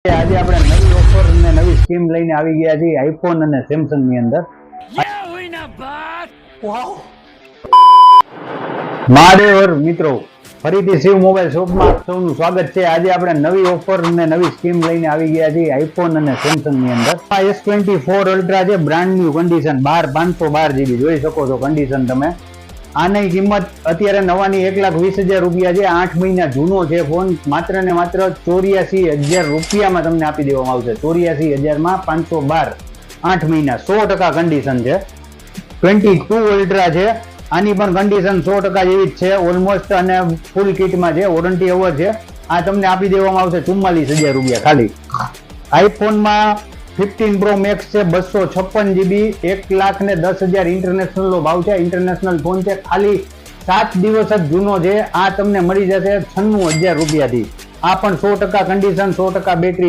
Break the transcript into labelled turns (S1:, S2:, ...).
S1: આજે આપણે નવી ઓફર અને નવી સ્કીમ લઈને આવી ગયા છીએ આઈફોન અને સેમસંગ ની અંદર. મહાદેવર મિત્રો, ફરીથી શિવ મોબાઈલ શોપમાં આપ સૌનું સ્વાગત છે. આજે આપણે નવી ઓફર અને નવી સ્કીમ લઈને આવી ગયા છીએ આઈફોન અને સેમસંગ ની અંદર. આ S24 અલ્ટ્રા છે, બ્રાન્ડ ન્યુ કન્ડિશન, 512 GB જોઈ શકો છો કન્ડિશન તમે. આની કિંમત અત્યારે નવાની 1,20,000 રૂપિયા છે. 8 મહિના જૂનો છે ફોન. માત્ર ને માત્ર 84,000 રૂપિયામાં તમને આપી દેવામાં આવશે. 84,000 માં 512 8 મહિના 100% કન્ડિશન છે. 22 અલ્ટ્રા છે, આની પણ કન્ડિશન 100% જેવી જ છે ઓલમોસ્ટ, અને ફૂલ કિટમાં છે, વોરંટી અવર છે. આ તમને આપી દેવામાં આવશે 44,000 રૂપિયા ખાલી. આઈફોનમાં 15 Pro Max છે, 256 GB, 1,10,000 ઇન્ટરનેશનલ નો ભાવ છે. ઇન્ટરનેશનલ ફોન છે, ખાલી 7 દિવસ જ જૂનો છે. આ તમને મળી જશે 96,000 રૂપિયાથી. આ પણ 100% કન્ડિશન, 100% બેટરી.